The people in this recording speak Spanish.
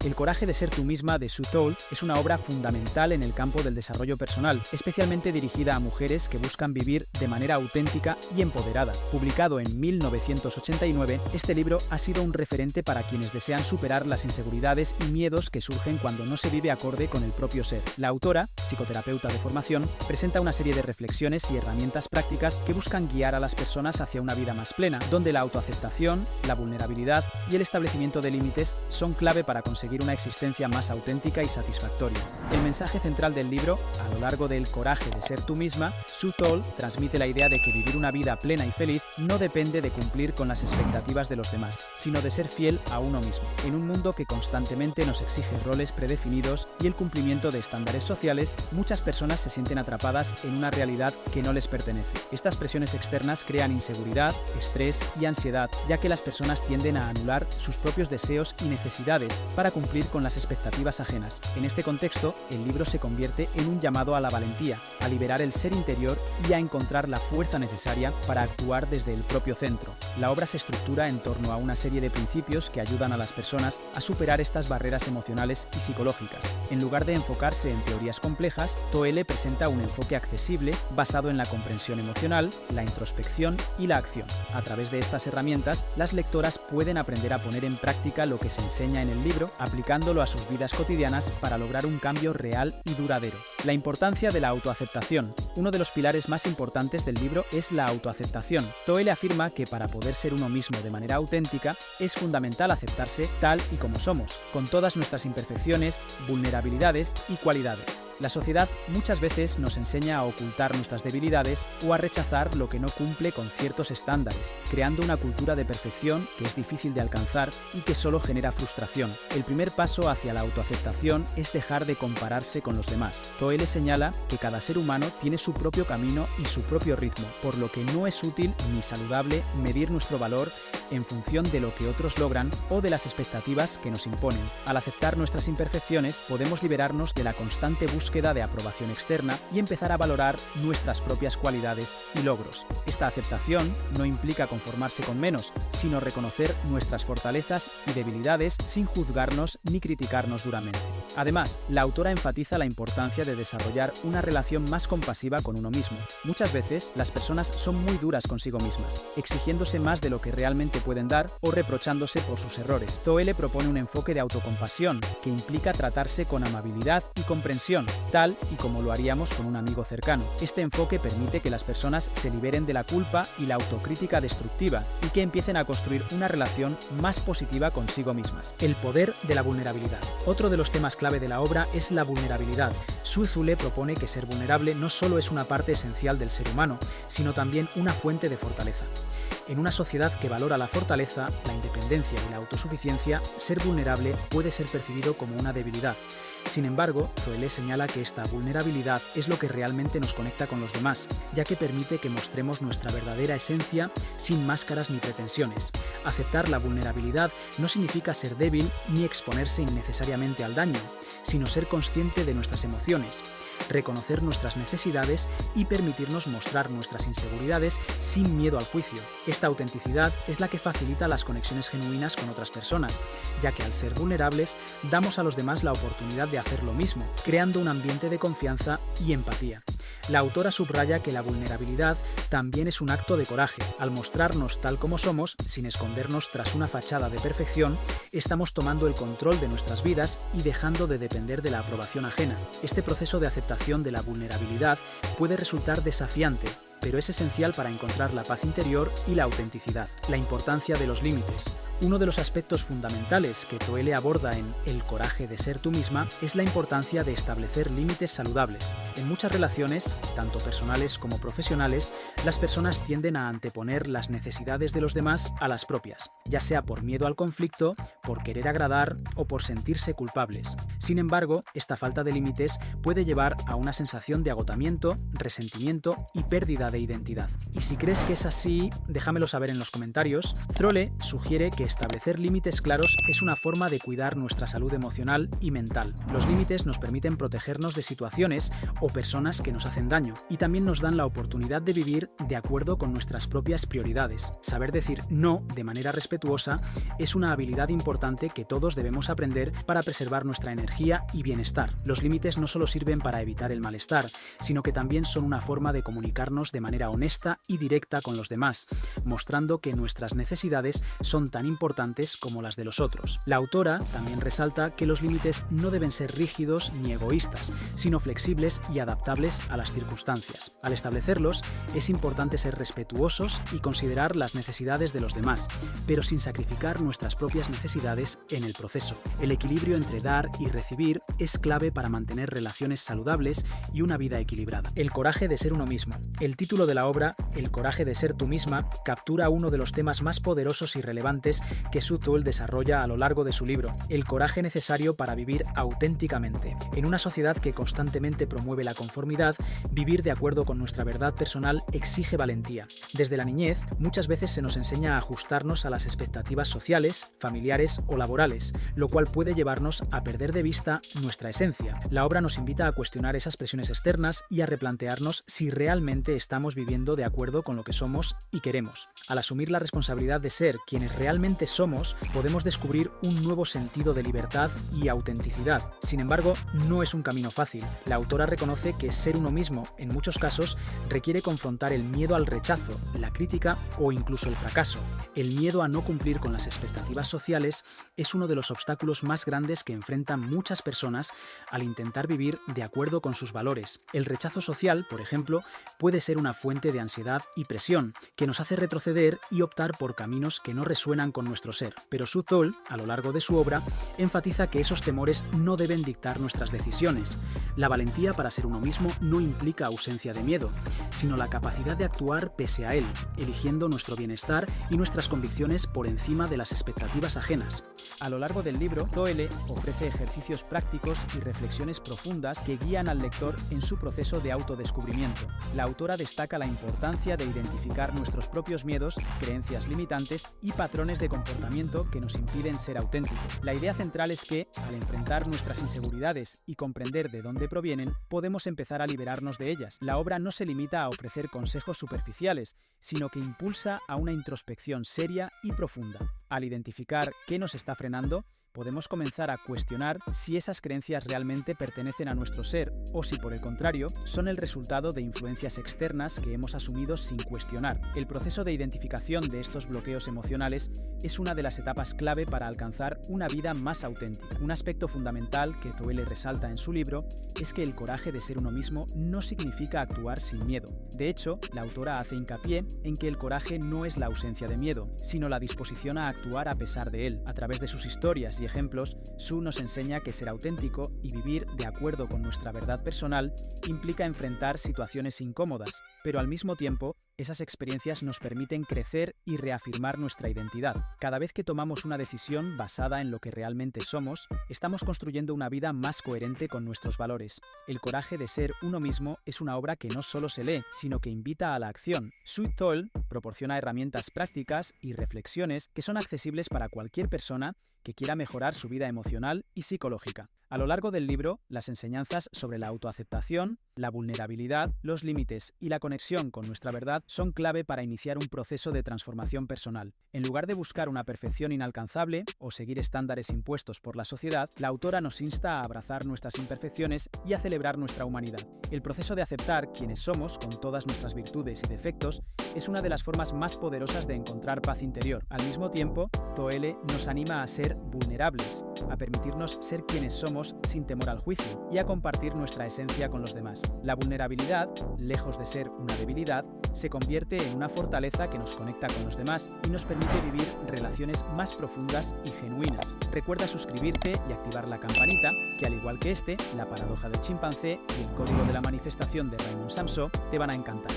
El coraje de ser tú misma de Sue Toll es una obra fundamental en el campo del desarrollo personal, especialmente dirigida a mujeres que buscan vivir de manera auténtica y empoderada. Publicado en 1989, este libro ha sido un referente para quienes desean superar las inseguridades y miedos que surgen cuando no se vive acorde con el propio ser. La autora, psicoterapeuta de formación, presenta una serie de reflexiones y herramientas prácticas que buscan guiar a las personas hacia una vida más plena, donde la autoaceptación, la vulnerabilidad y el establecimiento de límites son clave para conseguir una existencia más auténtica y satisfactoria. El mensaje central del libro, a lo largo del coraje de ser tú misma, Sue Toll transmite la idea de que vivir una vida plena y feliz no depende de cumplir con las expectativas de los demás, sino de ser fiel a uno mismo. En un mundo que constantemente nos exige roles predefinidos y el cumplimiento de estándares sociales, muchas personas se sienten atrapadas en una realidad que no les pertenece. Estas presiones externas crean inseguridad, estrés y ansiedad, ya que las personas tienden a anular sus propios deseos y necesidades para cumplir con las expectativas ajenas. En este contexto, el libro se convierte en un llamado a la valentía, a liberar el ser interior y a encontrar la fuerza necesaria para actuar desde el propio centro. La obra se estructura en torno a una serie de principios que ayudan a las personas a superar estas barreras emocionales y psicológicas. En lugar de enfocarse en teorías complejas, Toelle presenta un enfoque accesible basado en la comprensión emocional, la introspección y la acción. A través de estas herramientas, las lectoras pueden aprender a poner en práctica lo que se enseña en el libro, aplicándolo a sus vidas cotidianas para lograr un cambio real y duradero. La importancia de la autoaceptación. Uno de los pilares más importantes del libro es la autoaceptación. Toelle afirma que para poder ser uno mismo de manera auténtica, es fundamental aceptarse tal y como somos, con todas nuestras imperfecciones, vulnerabilidades y cualidades. La sociedad muchas veces nos enseña a ocultar nuestras debilidades o a rechazar lo que no cumple con ciertos estándares, creando una cultura de perfección que es difícil de alcanzar y que solo genera frustración. El primer paso hacia la autoaceptación es dejar de compararse con los demás. Toelle señala que cada ser humano tiene su propio camino y su propio ritmo, por lo que no es útil ni saludable medir nuestro valor en función de lo que otros logran o de las expectativas que nos imponen. Al aceptar nuestras imperfecciones, podemos liberarnos de la constante búsqueda de aprobación externa y empezar a valorar nuestras propias cualidades y logros. Esta aceptación no implica conformarse con menos, sino reconocer nuestras fortalezas y debilidades sin juzgarnos ni criticarnos duramente. Además, la autora enfatiza la importancia de desarrollar una relación más compasiva con uno mismo. Muchas veces, las personas son muy duras consigo mismas, exigiéndose más de lo que realmente pueden dar o reprochándose por sus errores. Toelle propone un enfoque de autocompasión que implica tratarse con amabilidad y comprensión, tal y como lo haríamos con un amigo cercano. Este enfoque permite que las personas se liberen de la culpa y la autocrítica destructiva y que empiecen a construir una relación más positiva consigo mismas. El poder de la vulnerabilidad. Otro de los temas clave de la obra es la vulnerabilidad. Sue Toll propone que ser vulnerable no solo es una parte esencial del ser humano, sino también una fuente de fortaleza. En una sociedad que valora la fortaleza, la independencia y la autosuficiencia, ser vulnerable puede ser percibido como una debilidad. Sin embargo, Toelle señala que esta vulnerabilidad es lo que realmente nos conecta con los demás, ya que permite que mostremos nuestra verdadera esencia sin máscaras ni pretensiones. Aceptar la vulnerabilidad no significa ser débil ni exponerse innecesariamente al daño, sino ser consciente de nuestras emociones, reconocer nuestras necesidades y permitirnos mostrar nuestras inseguridades sin miedo al juicio. Esta autenticidad es la que facilita las conexiones genuinas con otras personas, ya que al ser vulnerables damos a los demás la oportunidad de hacer lo mismo, creando un ambiente de confianza y empatía. La autora subraya que la vulnerabilidad también es un acto de coraje. Al mostrarnos tal como somos, sin escondernos tras una fachada de perfección, estamos tomando el control de nuestras vidas y dejando de depender de la aprobación ajena. Este proceso de aceptación de la vulnerabilidad puede resultar desafiante, pero es esencial para encontrar la paz interior y la autenticidad. La importancia de los límites. Uno de los aspectos fundamentales que Toelle aborda en El coraje de ser tú misma es la importancia de establecer límites saludables. En muchas relaciones, tanto personales como profesionales, las personas tienden a anteponer las necesidades de los demás a las propias, ya sea por miedo al conflicto, por querer agradar o por sentirse culpables. Sin embargo, esta falta de límites puede llevar a una sensación de agotamiento, resentimiento y pérdida de identidad. Y si crees que es así, déjamelo saber en los comentarios. Tolle sugiere que Establecer límites claros es una forma de cuidar nuestra salud emocional y mental. Los límites nos permiten protegernos de situaciones o personas que nos hacen daño y también nos dan la oportunidad de vivir de acuerdo con nuestras propias prioridades. Saber decir no de manera respetuosa es una habilidad importante que todos debemos aprender para preservar nuestra energía y bienestar. Los límites no solo sirven para evitar el malestar, sino que también son una forma de comunicarnos de manera honesta y directa con los demás, mostrando que nuestras necesidades son tan importantes como las de los otros. La autora también resalta que los límites no deben ser rígidos ni egoístas, sino flexibles y adaptables a las circunstancias. Al establecerlos, es importante ser respetuosos y considerar las necesidades de los demás, pero sin sacrificar nuestras propias necesidades en el proceso. El equilibrio entre dar y recibir es clave para mantener relaciones saludables y una vida equilibrada. El coraje de ser uno mismo. El título de la obra, El coraje de ser tú misma, captura uno de los temas más poderosos y relevantes que Sue Tull desarrolla a lo largo de su libro, el coraje necesario para vivir auténticamente. En una sociedad que constantemente promueve la conformidad, vivir de acuerdo con nuestra verdad personal exige valentía. Desde la niñez, muchas veces se nos enseña a ajustarnos a las expectativas sociales, familiares o laborales, lo cual puede llevarnos a perder de vista nuestra esencia. La obra nos invita a cuestionar esas presiones externas y a replantearnos si realmente estamos viviendo de acuerdo con lo que somos y queremos. Al asumir la responsabilidad de ser quienes realmente somos, podemos descubrir un nuevo sentido de libertad y autenticidad. Sin embargo, no es un camino fácil. La autora reconoce que ser uno mismo, en muchos casos, requiere confrontar el miedo al rechazo, la crítica o incluso el fracaso. El miedo a no cumplir con las expectativas sociales es uno de los obstáculos más grandes que enfrentan muchas personas al intentar vivir de acuerdo con sus valores. El rechazo social, por ejemplo, puede ser una fuente de ansiedad y presión que nos hace retroceder y optar por caminos que no resuenan con nuestro ser. Pero Sue Tull, a lo largo de su obra, enfatiza que esos temores no deben dictar nuestras decisiones. La valentía para ser uno mismo no implica ausencia de miedo, sino la capacidad de actuar pese a él, eligiendo nuestro bienestar y nuestras convicciones por encima de las expectativas ajenas. A lo largo del libro, Tull ofrece ejercicios prácticos y reflexiones profundas que guían al lector en su proceso de autodescubrimiento. La autora destaca la importancia de identificar nuestros propios miedos, creencias limitantes y patrones de comportamiento que nos impiden ser auténticos. La idea central es que, al enfrentar nuestras inseguridades y comprender de dónde provienen, podemos empezar a liberarnos de ellas. La obra no se limita a ofrecer consejos superficiales, sino que impulsa a una introspección seria y profunda. Al identificar qué nos está frenando, podemos comenzar a cuestionar si esas creencias realmente pertenecen a nuestro ser o si, por el contrario, son el resultado de influencias externas que hemos asumido sin cuestionar. El proceso de identificación de estos bloqueos emocionales es una de las etapas clave para alcanzar una vida más auténtica. Un aspecto fundamental que Tull resalta en su libro es que el coraje de ser uno mismo no significa actuar sin miedo. De hecho, la autora hace hincapié en que el coraje no es la ausencia de miedo, sino la disposición a actuar a pesar de él. A través de sus historias y ejemplos, Sue nos enseña que ser auténtico y vivir de acuerdo con nuestra verdad personal implica enfrentar situaciones incómodas, pero al mismo tiempo, esas experiencias nos permiten crecer y reafirmar nuestra identidad. Cada vez que tomamos una decisión basada en lo que realmente somos, estamos construyendo una vida más coherente con nuestros valores. El coraje de ser uno mismo es una obra que no solo se lee, sino que invita a la acción. Sue Tull proporciona herramientas prácticas y reflexiones que son accesibles para cualquier persona que quiera mejorar su vida emocional y psicológica. A lo largo del libro, las enseñanzas sobre la autoaceptación, la vulnerabilidad, los límites y la conexión con nuestra verdad son clave para iniciar un proceso de transformación personal. En lugar de buscar una perfección inalcanzable o seguir estándares impuestos por la sociedad, la autora nos insta a abrazar nuestras imperfecciones y a celebrar nuestra humanidad. El proceso de aceptar quienes somos, con todas nuestras virtudes y defectos, es una de las formas más poderosas de encontrar paz interior. Al mismo tiempo, Tull nos anima a ser vulnerables, a permitirnos ser quienes somos sin temor al juicio y a compartir nuestra esencia con los demás. La vulnerabilidad, lejos de ser una debilidad, se convierte en una fortaleza que nos conecta con los demás y nos permite vivir relaciones más profundas y genuinas. Recuerda suscribirte y activar la campanita, que al igual que La paradoja del chimpancé y El código de la manifestación de Raymond Samson te van a encantar.